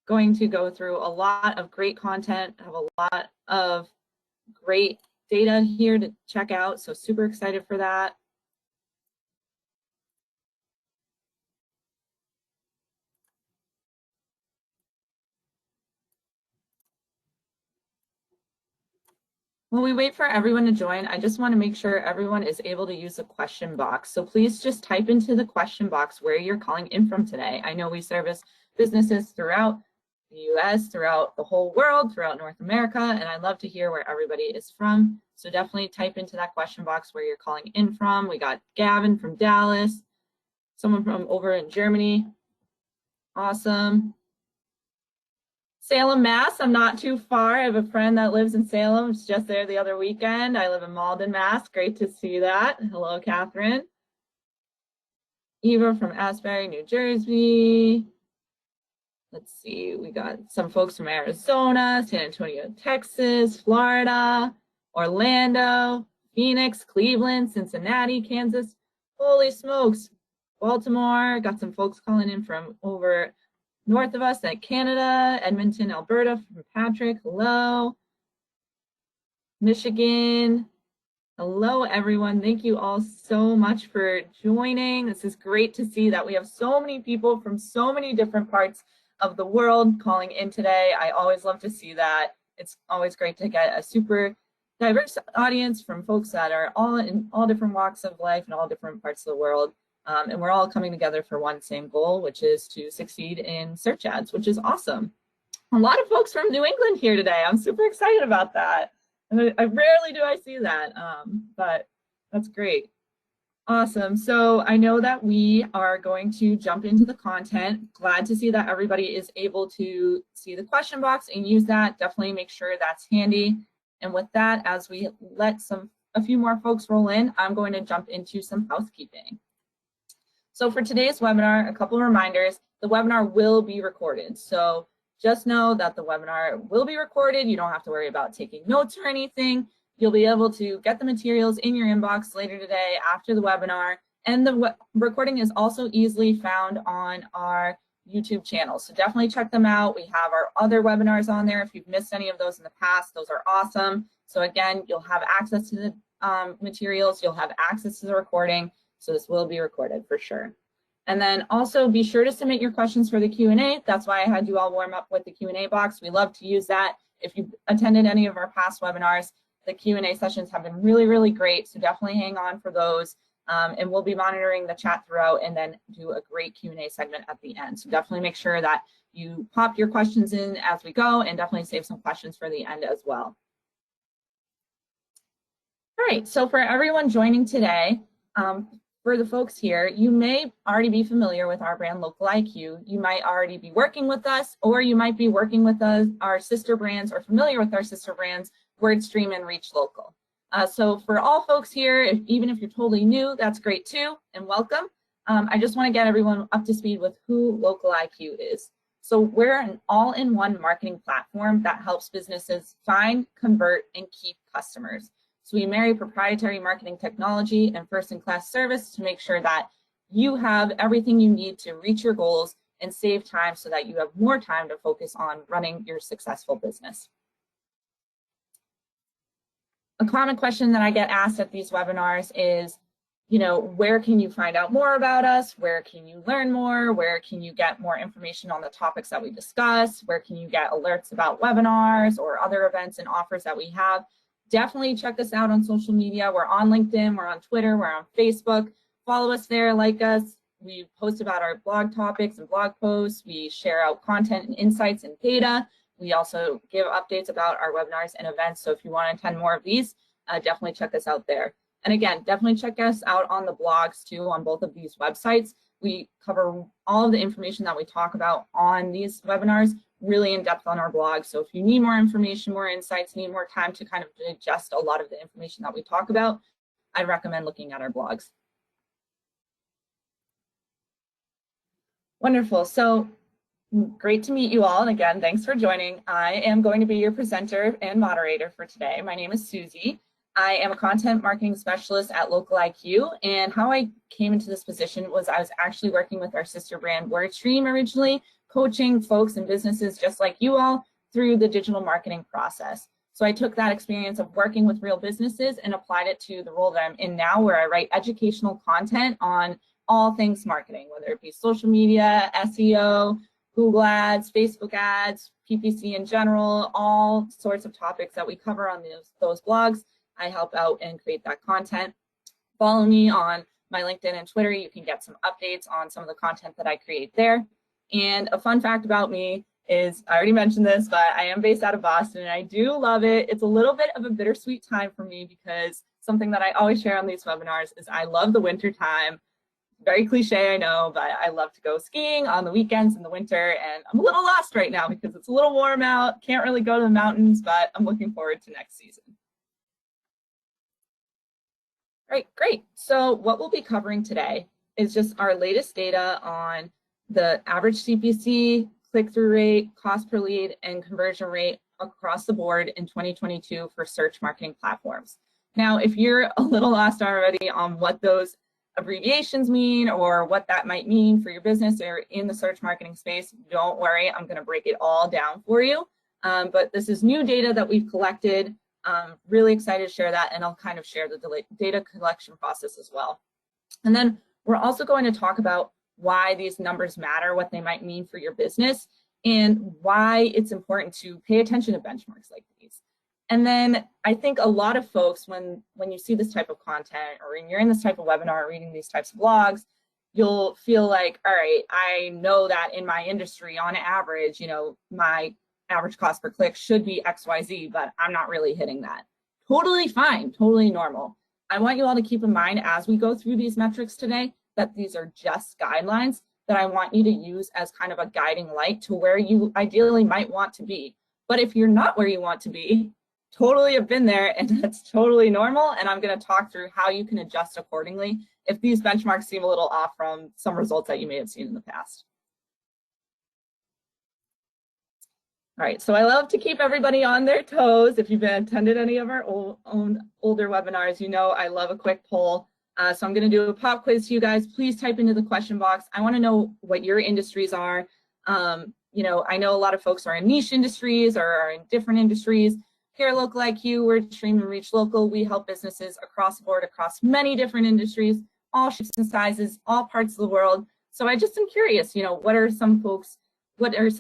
going to go through a lot of great content, have a lot of great data here to check out, so super excited for that. While we wait for everyone to join, I just want to make sure everyone is able to use the question box. So please just type into the question box where you're calling in from today. I know we service businesses throughout the US, throughout the whole world, throughout North America, and I'd love to hear where everybody is from. So definitely type into that question box where you're calling in from. We got Gavin from Dallas, someone from over in Germany. Awesome. Salem, Mass. I'm not too far. I have a friend that lives in Salem. I was just there the other weekend. I live in Malden, Mass. Great to see that. Hello, Catherine. Eva from Asbury, New Jersey. Let's see, we got some folks from Arizona, San Antonio, Texas, Florida, Orlando, Phoenix, Cleveland, Cincinnati, Kansas. Holy smokes. Baltimore, got some folks calling in from over north of us at Canada, Edmonton, Alberta, from Patrick, hello. Michigan, hello everyone. Thank you all so much for joining. This is great to see that we have so many people from so many different parts of the world calling in today. I always love to see that. It's always great to get a super diverse audience from folks that are all in all different walks of life and all different parts of the world. And we're all coming together for one same goal, which is to succeed in search ads, which is awesome. A lot of folks from New England here today. I'm super excited about that. And I rarely do I see that, but that's great. Awesome. So I know that we are going to jump into the content. Glad to see that everybody is able to see the question box and use that. Definitely make sure that's handy. And with that, as we let a few more folks roll in, I'm going to jump into some housekeeping. So for today's webinar, a couple of reminders. The webinar will be recorded. So just know that the webinar will be recorded. You don't have to worry about taking notes or anything. You'll be able to get the materials in your inbox later today after the webinar. And the recording is also easily found on our YouTube channel. So definitely check them out. We have our other webinars on there. If you've missed any of those in the past, those are awesome. So again, you'll have access to the materials. You'll have access to the recording. So this will be recorded for sure. And then also be sure to submit your questions for the Q&A. That's why I had you all warm up with the Q&A box. We love to use that. If you've attended any of our past webinars, the Q&A sessions have been really, really great. So definitely hang on for those. And we'll be monitoring the chat throughout and then do a great Q&A segment at the end. So definitely make sure that you pop your questions in as we go and definitely save some questions for the end as well. All right, so for everyone joining today, for the folks here, you may already be familiar with our brand Local IQ. You might already be working with us, or you might be working with us, our sister brands, or familiar with our sister brands, WordStream and Reach Local. So for all folks here, even if you're totally new, that's great too, and welcome. I just want to get everyone up to speed with who Local IQ is. So we're an all-in-one marketing platform that helps businesses find, convert, and keep customers. So we marry proprietary marketing technology and first-in-class service to make sure that you have everything you need to reach your goals and save time so that you have more time to focus on running your successful business. A common question that I get asked at these webinars is, where can you find out more about us? Where can you learn more? Where can you get more information on the topics that we discuss? Where can you get alerts about webinars or other events and offers that we have? Definitely check us out on social media. We're on LinkedIn, we're on Twitter, we're on Facebook. Follow us there, like us. We post about our blog topics and blog posts. We share out content and insights and data. We also give updates about our webinars and events. So if you want to attend more of these, definitely check us out there. And again, definitely check us out on the blogs too on both of these websites. We cover all of the information that we talk about on these webinars really in depth on our blog. So if you need more information, more insights, need more time to kind of digest a lot of the information that we talk about, I'd recommend looking at our blogs. Wonderful. So great to meet you all. And again, thanks for joining. I am going to be your presenter and moderator for today. My name is Susie. I am a content marketing specialist at Local IQ. And how I came into this position was I was actually working with our sister brand WordStream originally, coaching folks and businesses just like you all through the digital marketing process. So I took that experience of working with real businesses and applied it to the role that I'm in now, where I write educational content on all things marketing, whether it be social media, SEO, Google ads, Facebook ads, PPC in general, all sorts of topics that we cover on those blogs. I help out and create that content. Follow me on my LinkedIn and Twitter. You can get some updates on some of the content that I create there. And a fun fact about me is, I already mentioned this, but I am based out of Boston and I do love it. It's a little bit of a bittersweet time for me because something that I always share on these webinars is I love the winter time. Very cliche, I know, but I love to go skiing on the weekends in the winter, and I'm a little lost right now because it's a little warm out. Can't really go to the mountains, but I'm looking forward to next season. All right, great. So what we'll be covering today is just our latest data on the average CPC, click-through rate, cost per lead, and conversion rate across the board in 2022 for search marketing platforms. Now, if you're a little lost already on what those abbreviations mean or what that might mean for your business or in the search marketing space, don't worry, I'm going to break it all down for you. But this is new data that we've collected. Really excited to share that, and I'll kind of share the data collection process as well. And then we're also going to talk about why these numbers matter, what they might mean for your business, and why it's important to pay attention to benchmarks like these. And then I think a lot of folks, when you see this type of content or when you're in this type of webinar or reading these types of blogs, you'll feel like, all right, I know that in my industry, on average, you know, my average cost per click should be XYZ, but I'm not really hitting that. Totally fine, totally normal. I want you all to keep in mind as we go through these metrics today that these are just guidelines that I want you to use as kind of a guiding light to where you ideally might want to be. But if you're not where you want to be, totally have been there, and that's totally normal. And I'm going to talk through how you can adjust accordingly if these benchmarks seem a little off from some results that you may have seen in the past. All right, so I love to keep everybody on their toes. If you've attended any of our older webinars, you know I love a quick poll. So I'm going to do a pop quiz to you guys. Please type into the question box. I want to know what your industries are. You know, I know a lot of folks are in niche industries or are in different industries. Here at Local IQ, we're Stream and Reach Local. We help businesses across the board, across many different industries, all shapes and sizes, all parts of the world. So I just am curious, you know, what are some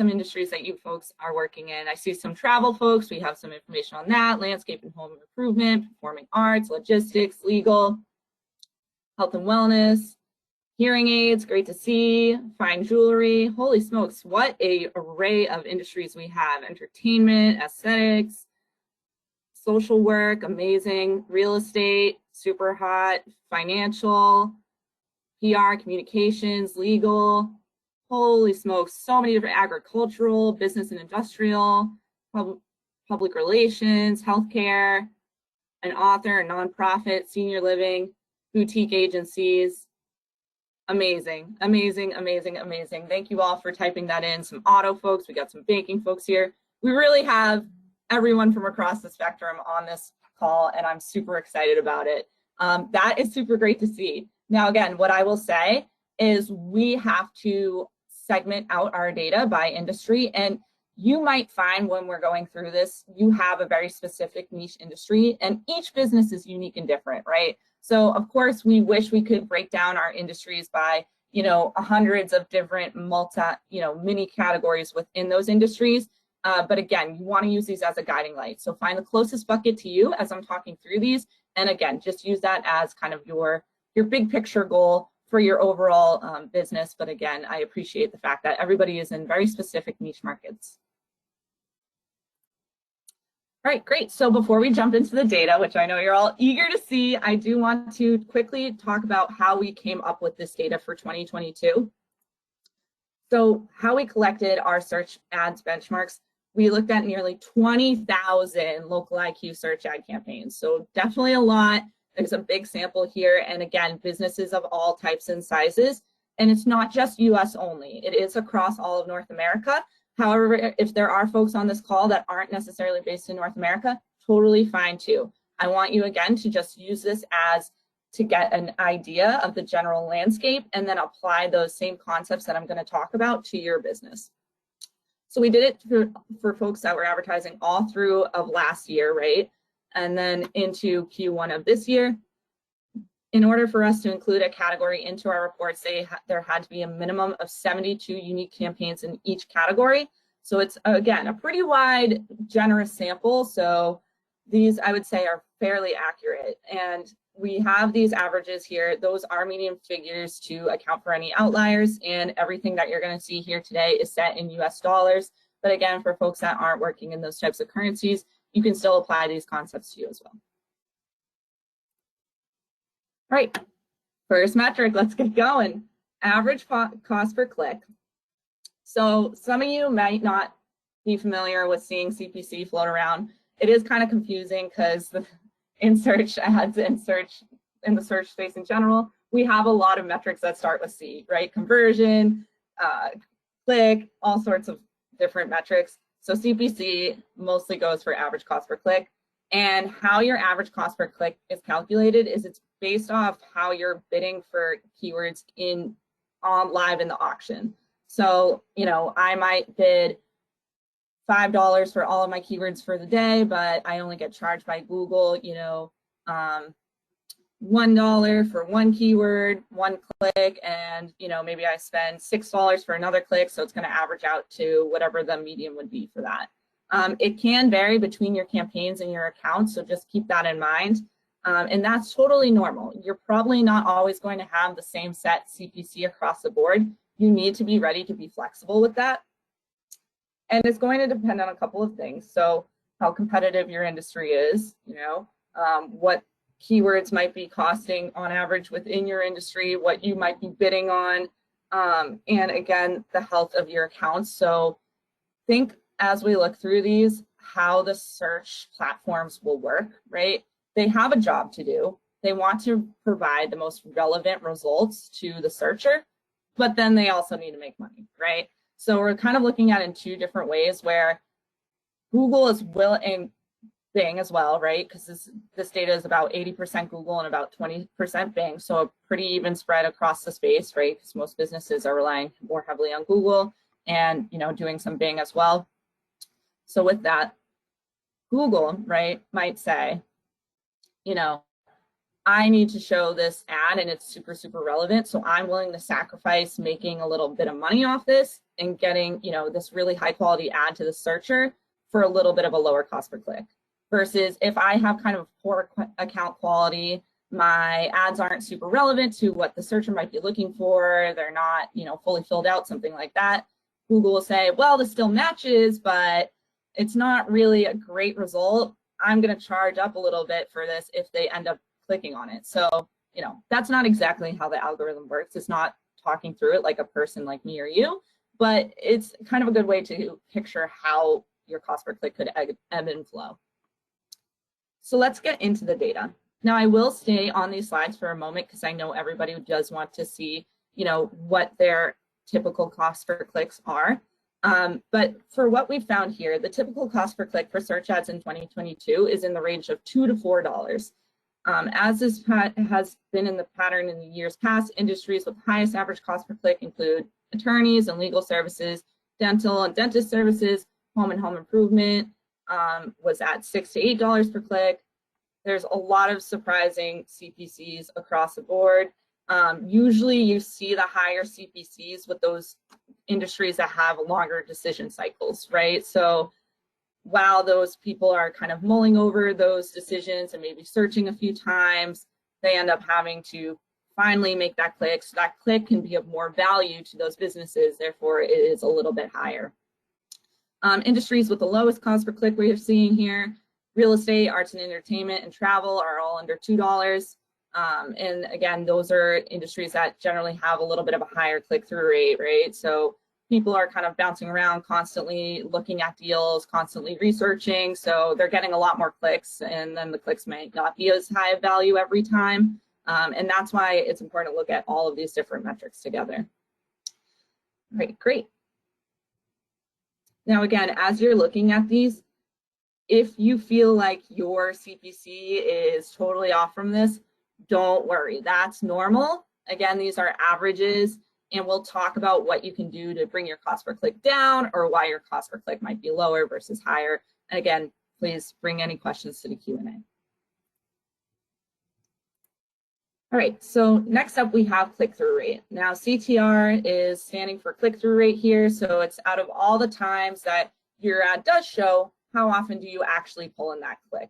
industries that you folks are working in? I see some travel folks. We have some information on that: landscape and home improvement, performing arts, logistics, legal, health and wellness, hearing aids, great to see, fine jewelry. Holy smokes, what a array of industries we have. Entertainment, aesthetics, social work, amazing, real estate, super hot, financial, PR, communications, legal. Holy smokes, so many different, agricultural, business and industrial, public relations, healthcare, an author, a nonprofit, senior living, boutique agencies. Amazing, amazing, amazing, amazing. Thank you all for typing that in. Some auto folks, we got some banking folks here. We really have everyone from across the spectrum on this call, and I'm super excited about it. That is super great to see. Now, again, what I will say is we have to segment out our data by industry, and you might find when we're going through this, you have a very specific niche industry, and each business is unique and different, right? So of course, we wish we could break down our industries by, you know, hundreds of different mini categories within those industries. But again, you want to use these as a guiding light. So find the closest bucket to you as I'm talking through these. And again, just use that as kind of your big picture goal for your overall business. But again, I appreciate the fact that everybody is in very specific niche markets. All right, great. So before we jump into the data, which I know you're all eager to see, I do want to quickly talk about how we came up with this data for 2022. So how we collected our search ads benchmarks, we looked at nearly 20,000 local IQ search ad campaigns. So definitely a lot. There's a big sample here. And again, businesses of all types and sizes. And it's not just US only. It is across all of North America. However, if there are folks on this call that aren't necessarily based in North America, totally fine too. I want you again to just use this as to get an idea of the general landscape and then apply those same concepts that I'm going to talk about to your business. So we did it for folks that were advertising all through of last year, right? And then into Q1 of this year. In order for us to include a category into our reports, there had to be a minimum of 72 unique campaigns in each category. So it's, again, a pretty wide, generous sample. So these, I would say, are fairly accurate. And we have these averages here. Those are median figures to account for any outliers, and everything that you're going to see here today is set in US dollars. But again, for folks that aren't working in those types of currencies, you can still apply these concepts to you as well. All right, first metric, let's get going. Average cost per click. So some of you might not be familiar with seeing CPC float around. It is kind of confusing because in search ads and search in the search space in general, we have a lot of metrics that start with C, right? Conversion, click, all sorts of different metrics. So CPC mostly goes for average cost per click. And how your average cost per click is calculated is it's based off how you're bidding for keywords live in the auction. So, you know, I might bid $5 for all of my keywords for the day, but I only get charged by Google, you know, $1 for one keyword, one click, and, you know, maybe I spend $6 for another click, so it's going to average out to whatever the median would be for that. It can vary between your campaigns and your accounts, so just keep that in mind. And that's totally normal. You're probably not always going to have the same set CPC across the board. You need to be ready to be flexible with that. And it's going to depend on a couple of things. So how competitive your industry is, you know, what keywords might be costing on average within your industry, what you might be bidding on, and again, the health of your accounts. So think as we look through these, how the search platforms will work, right? They have a job to do. They want to provide the most relevant results to the searcher, but then they also need to make money, right? So we're kind of looking at it in two different ways where Google is and Bing as well, right? Because this data is about 80% Google and about 20% Bing. So a pretty even spread across the space, right? Because most businesses are relying more heavily on Google and, you know, doing some Bing as well. So with that, Google, right, might say, you know, I need to show this ad and it's super, super relevant. So I'm willing to sacrifice making a little bit of money off this and getting, you know, this really high quality ad to the searcher for a little bit of a lower cost per click. Versus if I have kind of poor account quality, my ads aren't super relevant to what the searcher might be looking for, they're not, you know, fully filled out, something like that, Google will say, well, this still matches, but it's not really a great result. I'm going to charge up a little bit for this if they end up clicking on it. So, you know, that's not exactly how the algorithm works. It's not talking through it like a person like me or you, but it's kind of a good way to picture how your cost per click could ebb and flow. So let's get into the data. Now I will stay on these slides for a moment because I know everybody does want to see, you know, what their typical costs per clicks are. But for what we've found here, the typical cost per click for search ads in 2022 is in the range of $2 to $4. As this has been in the pattern in the years past, industries with highest average cost per click include attorneys and legal services, dental and dentist services, home and home improvement was at $6 to $8 per click. There's a lot of surprising CPCs across the board. Usually you see the higher CPCs with those industries that have longer decision cycles, right? So while those people are kind of mulling over those decisions and maybe searching a few times, they end up having to finally make that click. So that click can be of more value to those businesses, therefore it is a little bit higher. Industries with the lowest cost per click we are seeing here, real estate, arts and entertainment, and travel are all under $2. And again, those are industries that generally have a little bit of a higher click-through rate, right? So people are kind of bouncing around constantly, looking at deals, constantly researching. So they're getting a lot more clicks, and then the clicks might not be as high of value every time. And that's why it's important to look at all of these different metrics together. All right, great. Now, again, as you're looking at these, if you feel like your CPC is totally off from this, don't worry, that's normal. Again, these are averages. and we'll talk about what you can do to bring your cost per click down or why your cost per click might be lower versus higher. And again, please bring any questions to the Q&A. All right, so next up we have click-through rate. Now CTR is standing for click-through rate here, so it's out of all the times that your ad does show, how often do you actually pull in that click?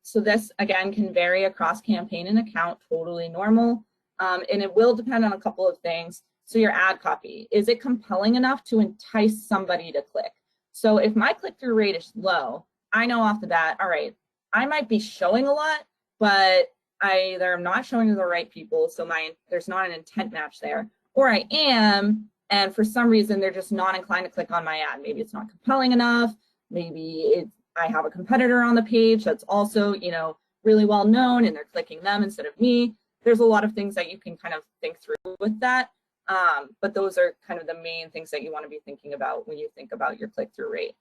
So this, again, can vary across campaign and account, totally normal, and it will depend on a couple of things. So your ad copy, is it compelling enough to entice somebody to click? So if my click-through rate is low, I know off the bat, all right, I might be showing a lot, but I either am not showing to the right people, so there's not an intent match there, or I am, and for some reason they're just not inclined to click on my ad. Maybe it's not compelling enough. Maybe I have a competitor on the page that's also, you know, really well known, and they're clicking them instead of me. There's a lot of things that you can kind of think through with that, but those are kind of the main things that you want to be thinking about when you think about your click-through rate.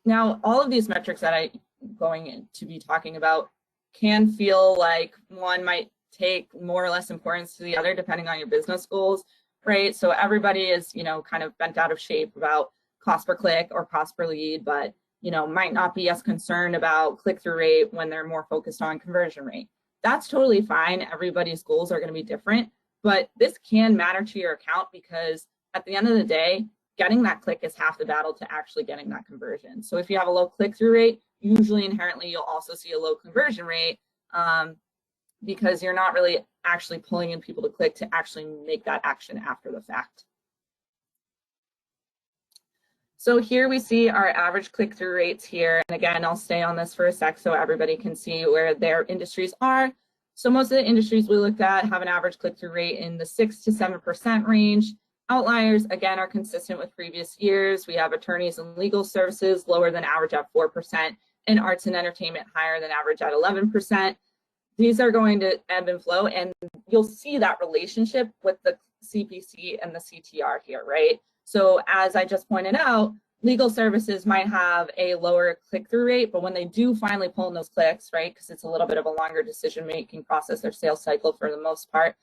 Now, all of these metrics that I'm going to be talking about can feel like one might take more or less importance to the other depending on your business goals, right? So everybody is, you know, kind of bent out of shape about cost per click or cost per lead, but, you know, might not be as concerned about click-through rate when they're more focused on conversion rate. That's totally fine. Everybody's goals are going to be different, but this can matter to your account because at the end of the day, getting that click is half the battle to actually getting that conversion. So if you have a low click-through rate, usually inherently you'll also see a low conversion rate because you're not really actually pulling in people to click to actually make that action after the fact. So here we see our average click-through rates here. And again, I'll stay on this for a sec so everybody can see where their industries are. So most of the industries we looked at have an average click-through rate in the 6 to 7% range. Outliers, again, are consistent with previous years. We have attorneys and legal services lower than average at 4%, and arts and entertainment higher than average at 11%. These are going to ebb and flow, and you'll see that relationship with the CPC and the CTR here, right? So as I just pointed out, legal services might have a lower click-through rate, but when they do finally pull in those clicks, right, because it's a little bit of a longer decision-making process, their sales cycle for the most part,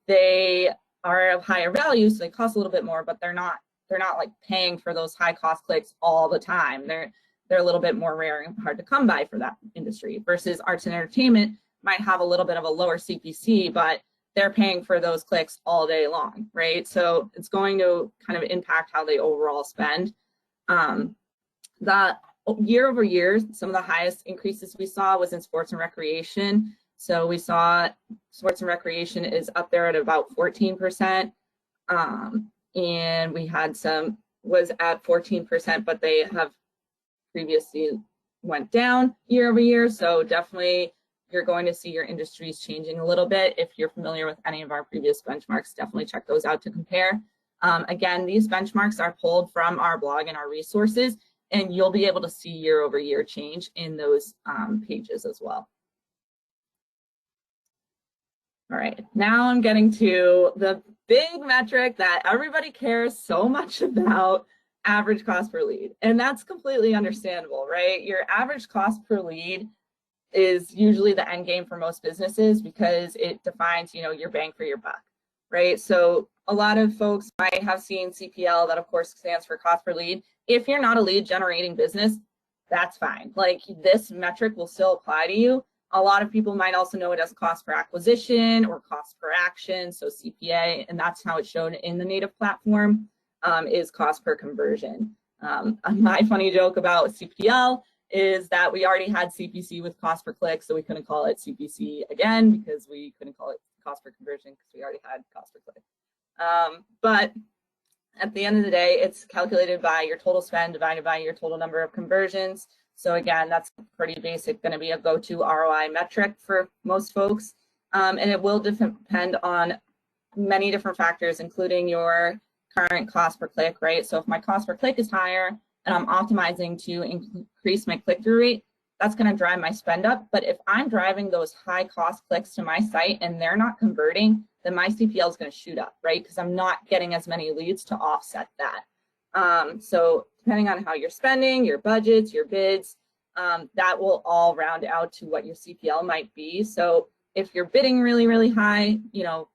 they are of higher value, so they cost a little bit more, but they're not like paying for those high cost clicks all the time. They're a little bit more rare and hard to come by for that industry, versus arts and entertainment might have a little bit of a lower CPC, but they're paying for those clicks all day long, right? So it's going to kind of impact how they overall spend. That year over year, some of the highest increases we saw was in sports and recreation. So we saw sports and recreation is up there at about 14%. And we had some was at 14%, but they have previously went down year over year. So definitely you're going to see your industries changing a little bit. If you're familiar with any of our previous benchmarks, definitely check those out to compare. Again, these benchmarks are pulled from our blog and our resources, and you'll be able to see year over year change in those pages as well. All right, now I'm getting to the big metric that everybody cares so much about, average cost per lead. And that's completely understandable, right? Your average cost per lead is usually the end game for most businesses because it defines, you know, your bang for your buck, right? So a lot of folks might have seen CPL, that of course stands for cost per lead. If you're not a lead generating business, that's fine. Like, this metric will still apply to you. A lot of people might also know it as cost per acquisition or cost per action, so CPA, and that's how it's shown in the native platform, is cost per conversion. My funny joke about CPL is that we already had CPC with cost per click, so we couldn't call it CPC again because we couldn't call it cost per conversion because we already had cost per click. But at the end of the day, it's calculated by your total spend divided by your total number of conversions. So again, that's pretty basic, going to be a go-to ROI metric for most folks. And it will depend on many different factors, including your current cost per click, right? So if my cost per click is higher and I'm optimizing to increase my click-through rate, that's going to drive my spend up. But if I'm driving those high cost clicks to my site and they're not converting, then my CPL is going to shoot up, right? Because I'm not getting as many leads to offset that. So depending on how you're spending, your budgets, your bids, that will all round out to what your CPL might be. So if you're bidding really, really high,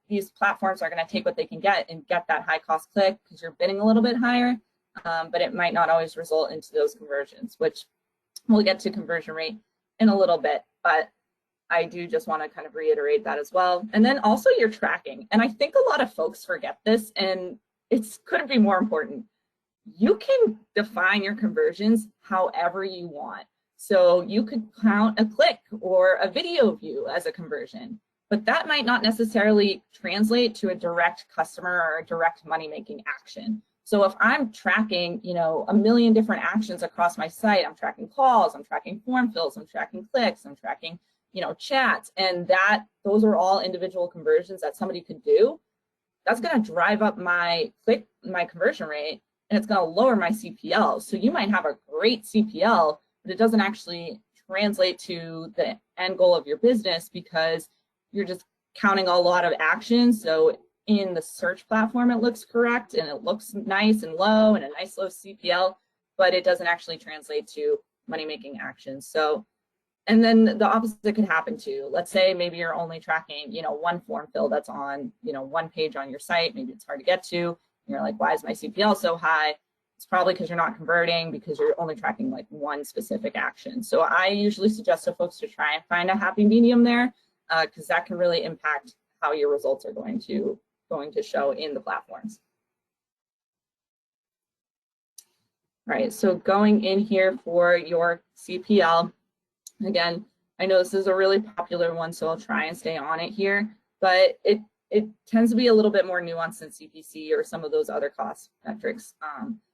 these platforms are going to take what they can get and get that high cost click because you're bidding a little bit higher, but it might not always result into those conversions, which we'll get to conversion rate in a little bit, but I do just want to kind of reiterate that as well. And then also your tracking. And I think a lot of folks forget this, and it couldn't be more important. You can define your conversions however you want. So you could count a click or a video view as a conversion, but that might not necessarily translate to a direct customer or a direct money-making action. So if I'm tracking, a million different actions across my site, I'm tracking calls, I'm tracking form fills, I'm tracking clicks, I'm tracking, chats, and those are all individual conversions that somebody could do. That's going to drive up my conversion rate, and it's going to lower my CPL. So you might have a great CPL, but it doesn't actually translate to the end goal of your business because you're just counting a lot of actions. So in the search platform, it looks correct and it looks nice and low and a nice low CPL, but it doesn't actually translate to money-making actions. So, and then the opposite could happen too. Let's say maybe you're only tracking, one form fill that's on, one page on your site. Maybe it's hard to get to. And you're like, why is my CPL so high? It's probably because you're not converting because you're only tracking like one specific action. So I usually suggest to folks to try and find a happy medium there because that can really impact how your results are going to show in the platforms. All right, so going in here for your CPL, again, I know this is a really popular one, so I'll try and stay on it here, but it tends to be a little bit more nuanced than CPC or some of those other cost metrics.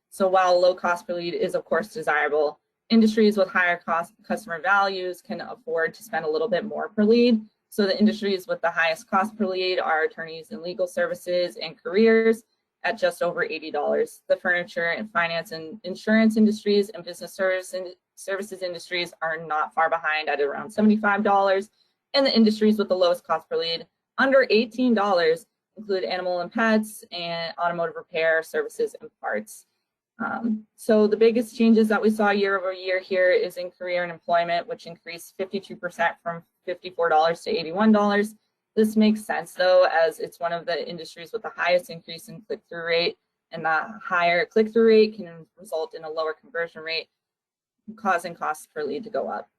So while low cost per lead is of course desirable, industries with higher cost customer values can afford to spend a little bit more per lead. So the industries with the highest cost per lead are attorneys and legal services and careers at just over $80. The furniture and finance and insurance industries and business services industries are not far behind at around $75. And the industries with the lowest cost per lead, under $18, include animal and pets and automotive repair, services, and parts. So the biggest changes that we saw year over year here is in career and employment, which increased 52% from $54 to $81. This makes sense though, as it's one of the industries with the highest increase in click-through rate, and the higher click-through rate can result in a lower conversion rate, causing costs per lead to go up.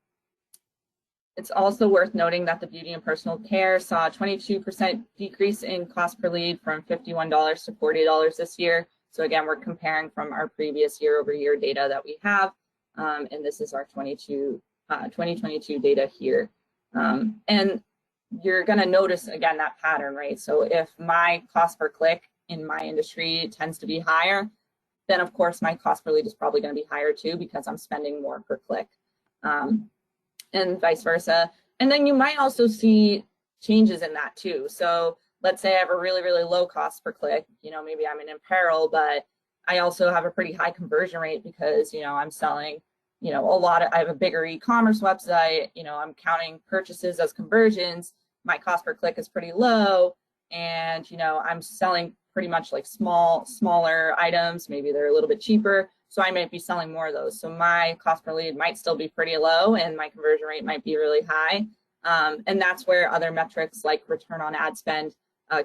It's also worth noting that the beauty and personal care saw a 22% decrease in cost per lead from $51 to $40 this year. So again, we're comparing from our previous year-over-year data that we have, and this is our 2022 data here. And you're going to notice, again, that pattern, right? So if my cost per click in my industry tends to be higher, then of course my cost per lead is probably going to be higher too because I'm spending more per click, and vice versa. And then you might also see changes in that too. So let's say I have a really, really low cost per click, maybe I'm in apparel, but I also have a pretty high conversion rate because, I'm selling, I have a bigger e-commerce website, I'm counting purchases as conversions, my cost per click is pretty low, and, I'm selling pretty much like smaller items, maybe they're a little bit cheaper, so I might be selling more of those. So my cost per lead might still be pretty low and my conversion rate might be really high. And that's where other metrics like return on ad spend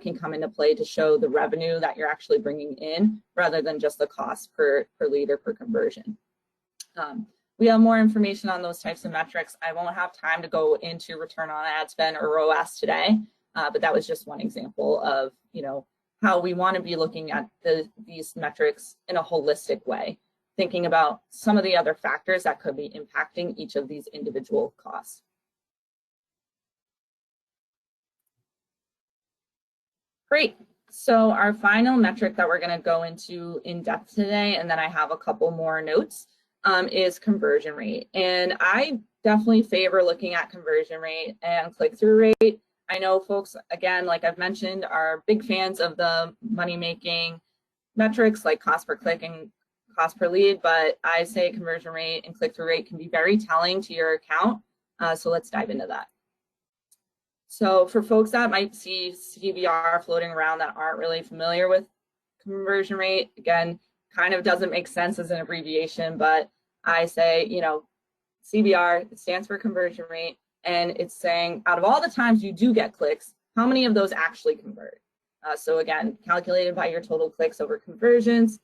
can come into play to show the revenue that you're actually bringing in rather than just the cost per lead or per conversion. We have more information on those types of metrics. I won't have time to go into return on ad spend or ROAS today, but that was just one example of how we want to be looking at these metrics in a holistic way, thinking about some of the other factors that could be impacting each of these individual costs. Great. So our final metric that we're going to go into in depth today, and then I have a couple more notes, is conversion rate. And I definitely favor looking at conversion rate and click-through rate. I know folks, again, like I've mentioned, are big fans of the money-making metrics like cost per click and cost per lead, but I say conversion rate and click-through rate can be very telling to your account. So let's dive into that. So for folks that might see CVR floating around that aren't really familiar with conversion rate, again, kind of doesn't make sense as an abbreviation, but I say, CVR, it stands for conversion rate. and it's saying out of all the times you do get clicks, how many of those actually convert? So again, calculated by your total clicks over conversions.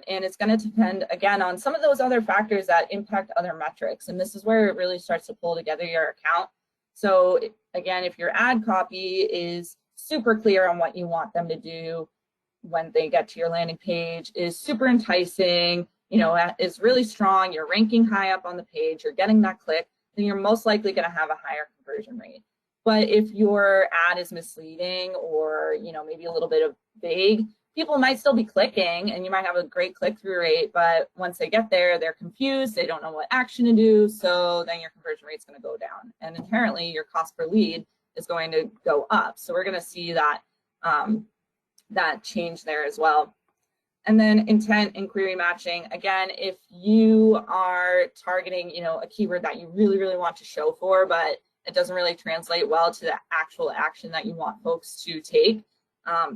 And it's going to depend, again, on some of those other factors that impact other metrics. And this is where it really starts to pull together your account. So again, if your ad copy is super clear on what you want them to do when they get to your landing page, is super enticing, is really strong, you're ranking high up on the page, you're getting that click, then you're most likely going to have a higher conversion rate. But if your ad is misleading or, maybe a little bit of vague, people might still be clicking and you might have a great click-through rate, but once they get there, they're confused, they don't know what action to do, so then your conversion rate is going to go down. And inherently, your cost per lead is going to go up. So we're going to see that, that change there as well. And then intent and query matching. Again, if you are targeting, a keyword that you really, really want to show for, but it doesn't really translate well to the actual action that you want folks to take,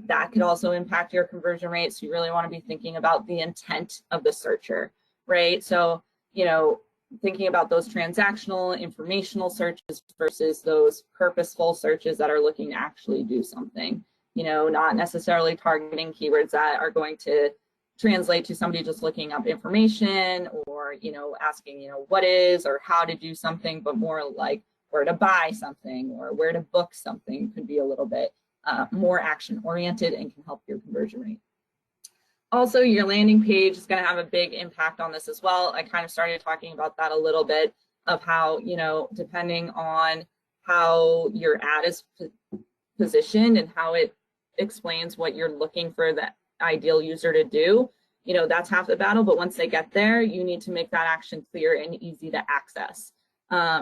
that could also impact your conversion rate. So you really want to be thinking about the intent of the searcher, right? So, thinking about those transactional, informational searches versus those purposeful searches that are looking to actually do something, not necessarily targeting keywords that are going to translate to somebody just looking up information or, asking, what is or how to do something, but more like where to buy something or where to book something could be a little bit more action oriented and can help your conversion rate. Also, your landing page is going to have a big impact on this as well. I kind of started talking about that a little bit of how, depending on how your ad is positioned and how it explains what you're looking for the ideal user to do, that's half the battle. But once they get there, you need to make that action clear and easy to access.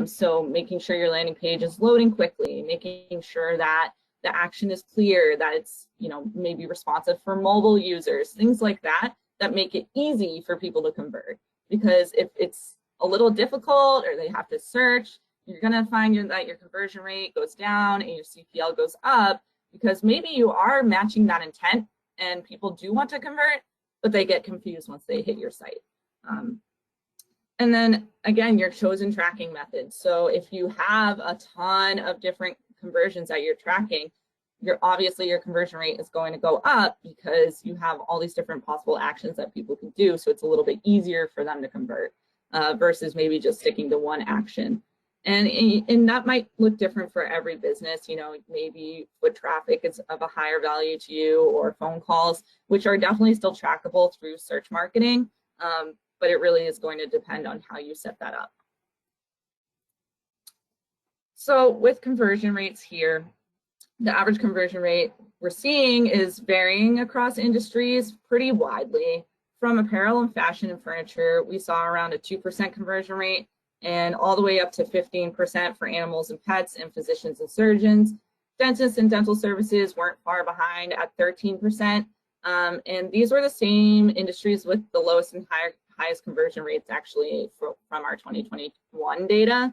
So making sure your landing page is loading quickly, making sure that the action is clear, that it's, maybe responsive for mobile users, things like that, that make it easy for people to convert. Because if it's a little difficult or they have to search, you're gonna find that your conversion rate goes down and your CPL goes up because maybe you are matching that intent and people do want to convert, but they get confused once they hit your site. And then again, your chosen tracking methods. So if you have a ton of different conversions that you're tracking, obviously your conversion rate is going to go up because you have all these different possible actions that people can do. So it's a little bit easier for them to convert versus maybe just sticking to one action. And that might look different for every business. Maybe foot traffic is of a higher value to you, or phone calls, which are definitely still trackable through search marketing. But it really is going to depend on how you set that up. So with conversion rates here, the average conversion rate we're seeing is varying across industries pretty widely. From apparel and fashion and furniture, we saw around a 2% conversion rate and all the way up to 15% for animals and pets and physicians and surgeons. Dentists and dental services weren't far behind at 13%. And these were the same industries with the lowest and highest conversion rates actually from our 2021 data.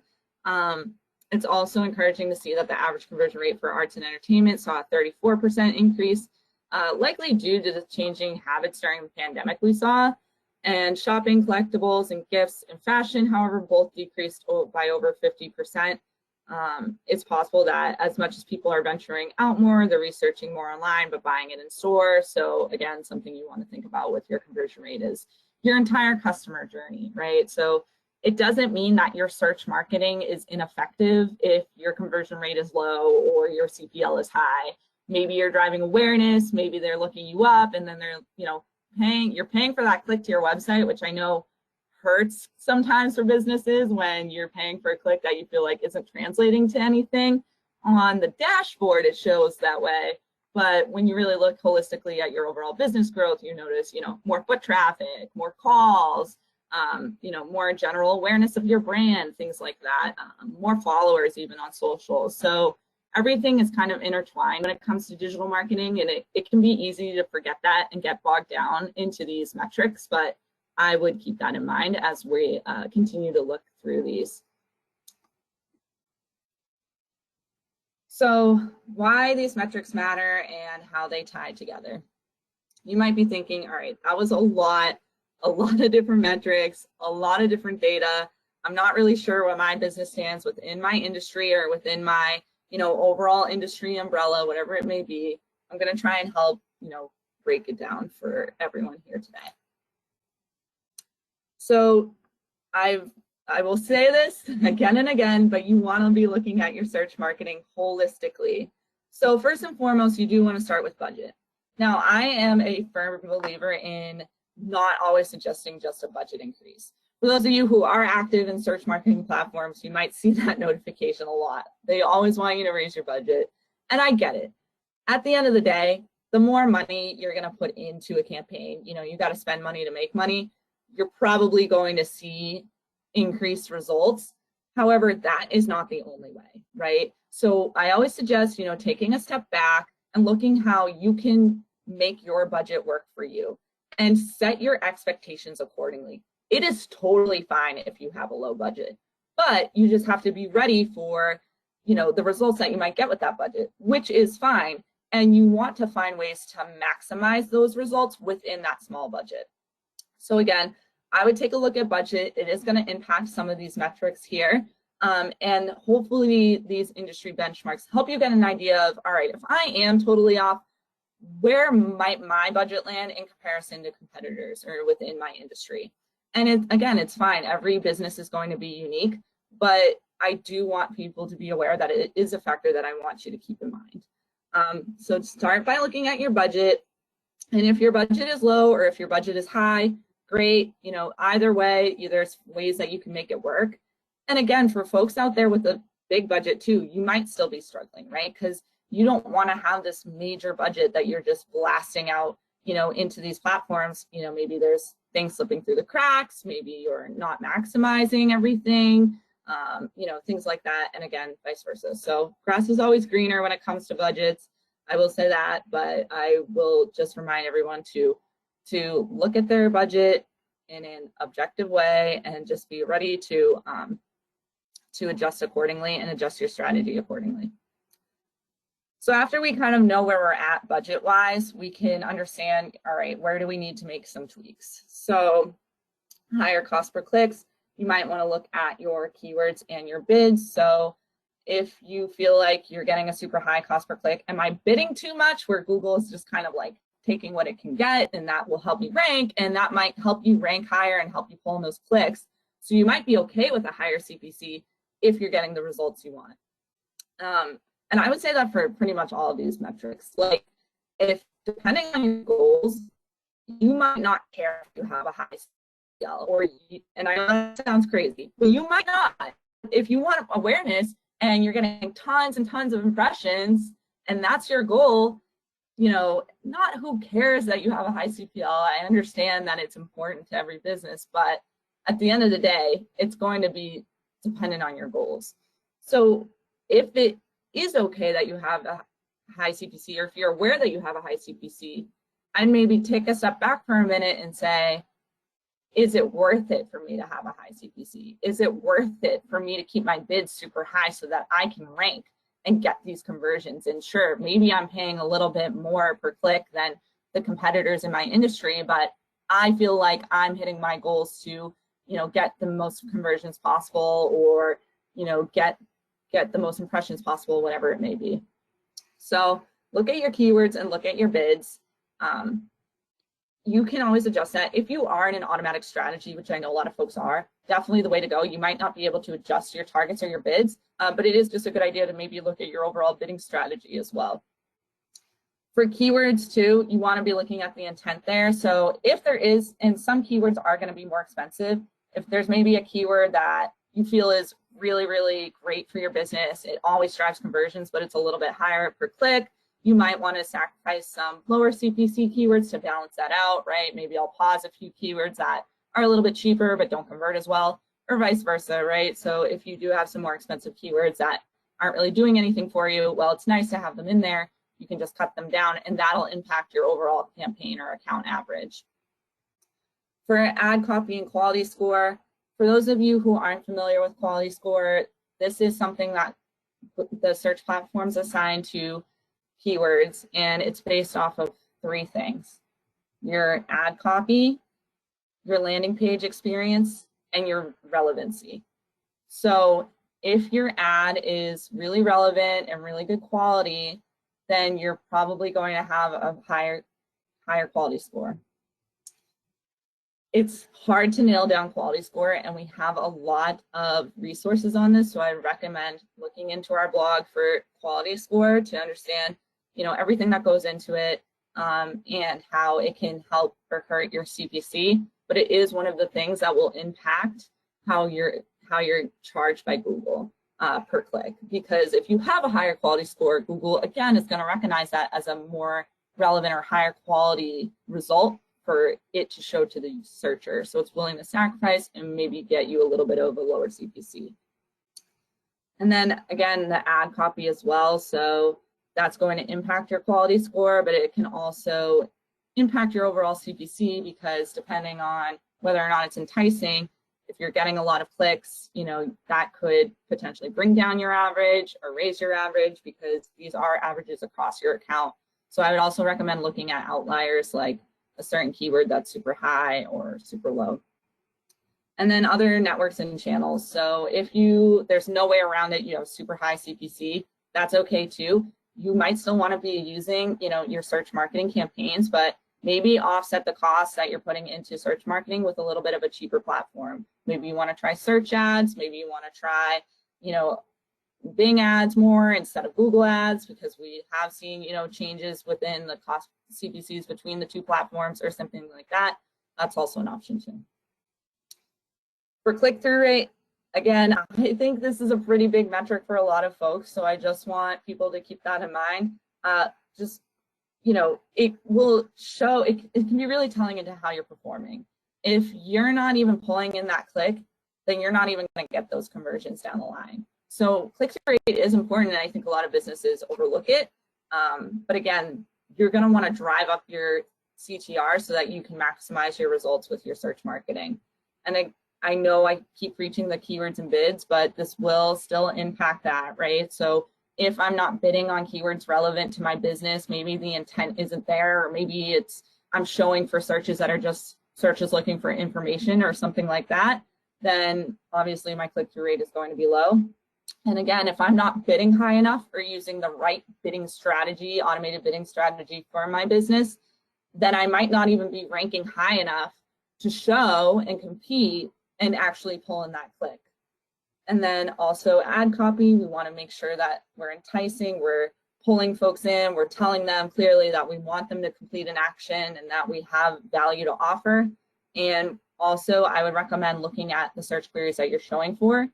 It's also encouraging to see that the average conversion rate for arts and entertainment saw a 34% increase, likely due to the changing habits during the pandemic we saw. And shopping, collectibles, and gifts and fashion, however, both decreased by over 50%. It's possible that as much as people are venturing out more, they're researching more online, but buying it in store. So again, something you want to think about with your conversion rate is your entire customer journey, right? So it doesn't mean that your search marketing is ineffective if your conversion rate is low or your CPL is high. Maybe you're driving awareness, maybe they're looking you up, and then they're, you're paying for that click to your website, which I know hurts sometimes for businesses when you're paying for a click that you feel like isn't translating to anything. On the dashboard, it shows that way. But when you really look holistically at your overall business growth, you notice, more foot traffic, more calls, more general awareness of your brand, things like that, more followers even on social. So everything is kind of intertwined when it comes to digital marketing, and it can be easy to forget that and get bogged down into these metrics, but I would keep that in mind as we continue to look through these. So why these metrics matter and how they tie together. You might be thinking, all right, that was a lot of different metrics, a lot of different data. I'm not really sure what my business stands within my industry or within my, overall industry umbrella, whatever it may be. I'm going to try and help, break it down for everyone here today. So I will say this again and again, but you want to be looking at your search marketing holistically. So first and foremost, you do want to start with budget. Now, I am a firm believer in not always suggesting just a budget increase. For those of you who are active in search marketing platforms, you might see that notification a lot. They always want you to raise your budget, and I get it. At the end of the day, the more money you're going to put into a campaign, you got to spend money to make money. You're probably going to see increased results. However, that is not the only way, right? So I always suggest, taking a step back and looking how you can make your budget work for you and set your expectations accordingly. It is totally fine if you have a low budget, but you just have to be ready for, the results that you might get with that budget, which is fine. And you want to find ways to maximize those results within that small budget. So again, I would take a look at budget. It is going to impact some of these metrics here. And hopefully these industry benchmarks help you get an idea of, all right, if I am totally off, where might my budget land in comparison to competitors or within my industry? And again, it's fine. Every business is going to be unique, but I do want people to be aware that it is a factor that I want you to keep in mind. So start by looking at your budget. And if your budget is low or if your budget is high, great. Either way, there's ways that you can make it work. And again, for folks out there with a big budget too, you might still be struggling, right? Because you don't want to have this major budget that you're just blasting out, into these platforms. Maybe there's things slipping through the cracks. Maybe you're not maximizing everything, things like that. And again, vice versa. So grass is always greener when it comes to budgets. I will say that, but I will just remind everyone to look at their budget in an objective way and just be ready to adjust accordingly and adjust your strategy accordingly. So after we kind of know where we're at budget-wise, we can understand, all right, where do we need to make some tweaks? So higher cost per clicks, you might want to look at your keywords and your bids. So if you feel like you're getting a super high cost per click, am I bidding too much where Google is just kind of like taking what it can get, and that will help me rank, and that might help you rank higher and help you pull in those clicks. So you might be okay with a higher CPC if you're getting the results you want. And I would say that for pretty much all of these metrics. Like, if depending on your goals, you might not care if you have a high CPL, and I know that sounds crazy, but you might not. If you want awareness and you're getting tons and tons of impressions, and that's your goal, not who cares that you have a high CPL. I understand that it's important to every business, but at the end of the day, it's going to be dependent on your goals. So if it is okay that you have a high CPC, or if you're aware that you have a high CPC, I'd maybe take a step back for a minute and say, is it worth it for me to have a high CPC? Is it worth it for me to keep my bids super high so that I can rank and get these conversions? And sure, maybe I'm paying a little bit more per click than the competitors in my industry, but I feel like I'm hitting my goals to, get the most conversions possible, or, get the most impressions possible, whatever it may be. So look at your keywords and look at your bids. You can always adjust that. If you are in an automatic strategy, which I know a lot of folks are, definitely the way to go. You might not be able to adjust your targets or your bids, but it is just a good idea to maybe look at your overall bidding strategy as well. For keywords too, you want to be looking at the intent there. So if there is, and some keywords are going to be more expensive, if there's maybe a keyword that you feel is really, really great for your business, it always drives conversions, but it's a little bit higher per click, you might want to sacrifice some lower CPC keywords to balance that out, right? Maybe I'll pause a few keywords that are a little bit cheaper but don't convert as well, or vice versa, right? So if you do have some more expensive keywords that aren't really doing anything for you, well, it's nice to have them in there. You can just cut them down, and that'll impact your overall campaign or account average. For ad copy and quality score, for those of you who aren't familiar with quality score, this is something that the search platforms assign to keywords, and it's based off of 3 things: your ad copy, your landing page experience, and your relevancy. So if your ad is really relevant and really good quality, then you're probably going to have a higher quality score. It's hard to nail down quality score, and we have a lot of resources on this. So I recommend looking into our blog for quality score to understand, everything that goes into it, and how it can help or hurt your CPC. But it is one of the things that will impact how you're charged by Google per click. Because if you have a higher quality score, Google again is going to recognize that as a more relevant or higher quality result for it to show to the searcher. So it's willing to sacrifice and maybe get you a little bit of a lower CPC. And then again, the ad copy as well. So that's going to impact your quality score, but it can also impact your overall CPC, because depending on whether or not it's enticing, if you're getting a lot of clicks, that could potentially bring down your average or raise your average, because these are averages across your account. So I would also recommend looking at outliers, like a certain keyword that's super high or super low. And then other networks and channels. So if there's no way around it, you have super high CPC, that's okay too. You might still want to be using, your search marketing campaigns, but maybe offset the costs that you're putting into search marketing with a little bit of a cheaper platform. Maybe you want to try search ads. Maybe you want to try, Bing ads more instead of Google ads, because we have seen, changes within the cost CPCs between the two platforms or something like that. That's also an option too. For click-through rate, again, I think this is a pretty big metric for a lot of folks, so I just want people to keep that in mind. It will show, it can be really telling into how you're performing. If you're not even pulling in that click, then you're not even going to get those conversions down the line. So click-through rate is important, and I think a lot of businesses overlook it. But again, you're going to want to drive up your CTR so that you can maximize your results with your search marketing. And I know I keep preaching the keywords and bids, but this will still impact that, right? So if I'm not bidding on keywords relevant to my business, maybe the intent isn't there, or maybe I'm showing for searches that are just searches looking for information or something like that, then obviously my click-through rate is going to be low. And again, if I'm not bidding high enough or using the right bidding strategy, automated bidding strategy for my business, then I might not even be ranking high enough to show and compete and actually pull in that click. And then also ad copy, we want to make sure that we're enticing, we're pulling folks in, we're telling them clearly that we want them to complete an action and that we have value to offer. And also, I would recommend looking at the search queries that you're showing for.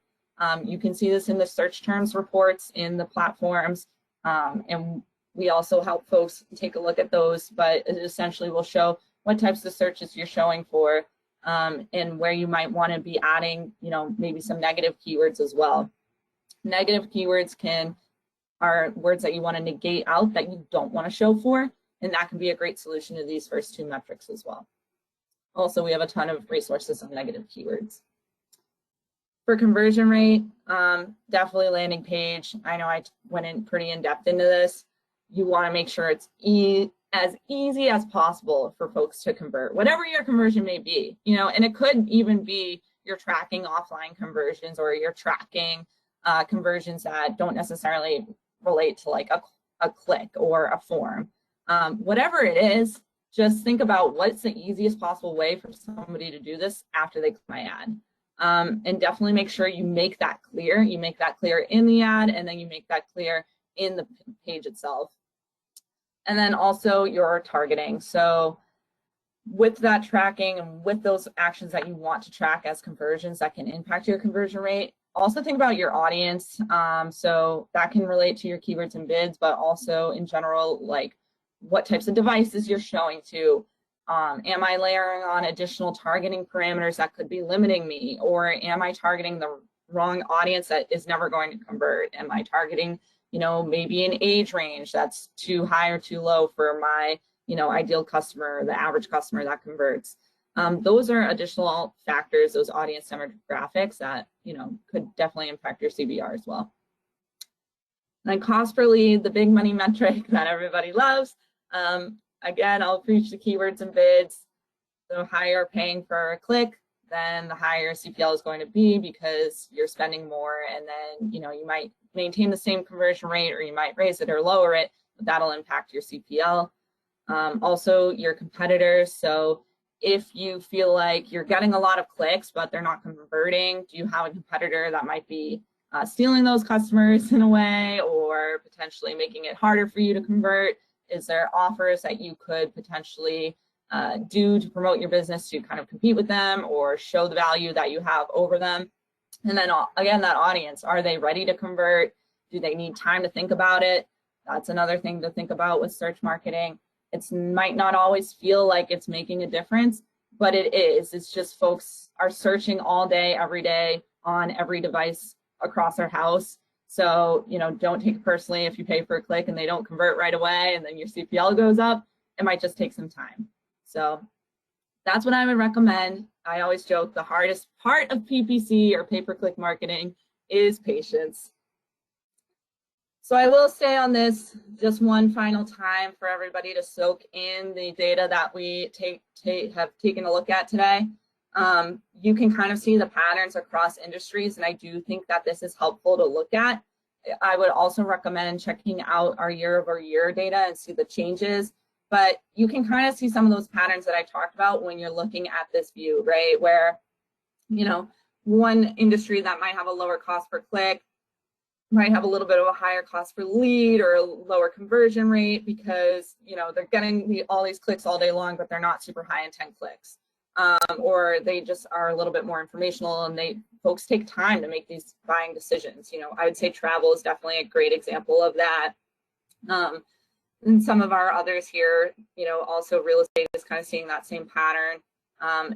You can see this in the search terms reports in the platforms, and we also help folks take a look at those, but it essentially will show what types of searches you're showing for, and where you might want to be adding, maybe some negative keywords as well. Negative keywords are words that you want to negate out that you don't want to show for, and that can be a great solution to these first two metrics as well. Also, we have a ton of resources on negative keywords. For conversion rate, definitely landing page. I know I went in pretty in-depth into this. You want to make sure it's as easy as possible for folks to convert, whatever your conversion may be, and it could even be you're tracking offline conversions, or you're tracking conversions that don't necessarily relate to like a click or a form. Whatever it is, just think about what's the easiest possible way for somebody to do this after they click my ad. And definitely make sure you make that clear. You make that clear in the ad, and then you make that clear in the page itself. And then also your targeting. So with that tracking and with those actions that you want to track as conversions that can impact your conversion rate, also think about your audience. So that can relate to your keywords and bids, but also in general, like what types of devices you're showing to. Am I layering on additional targeting parameters that could be limiting me? Or am I targeting the wrong audience that is never going to convert? Am I targeting, maybe an age range that's too high or too low for my, ideal customer, the average customer that converts? Those are additional factors, those audience demographics that, could definitely impact your CBR as well. And then cost per lead, the big money metric that everybody loves. Again, I'll preach the keywords and bids. The higher paying for a click, then the higher CPL is going to be because you're spending more, and then you might maintain the same conversion rate, or you might raise it or lower it, but that'll impact your CPL. Also your competitors. So if you feel like you're getting a lot of clicks but they're not converting, do you have a competitor that might be stealing those customers in a way, or potentially making it harder for you to convert? Is there offers that you could potentially do to promote your business to kind of compete with them or show the value that you have over them? And then again, that audience, are they ready to convert? Do they need time to think about it? That's another thing to think about with search marketing. It might not always feel like it's making a difference, but it is. It's just folks are searching all day, every day on every device across our house. So, don't take it personally if you pay for a click and they don't convert right away and then your CPL goes up. It might just take some time. So that's what I would recommend. I always joke the hardest part of PPC or pay-per-click marketing is patience. So I will say on this just one final time for everybody to soak in the data that we have taken a look at today. You can kind of see the patterns across industries, and I do think that this is helpful to look at. I would also recommend checking out our year-over-year data and see the changes, but you can kind of see some of those patterns that I talked about when you're looking at this view, right? Where, one industry that might have a lower cost per click might have a little bit of a higher cost per lead or a lower conversion rate because, they're getting all these clicks all day long, but they're not super high intent clicks. Or they just are a little bit more informational, and folks take time to make these buying decisions. I would say travel is definitely a great example of that. And some of our others here, also real estate is kind of seeing that same pattern.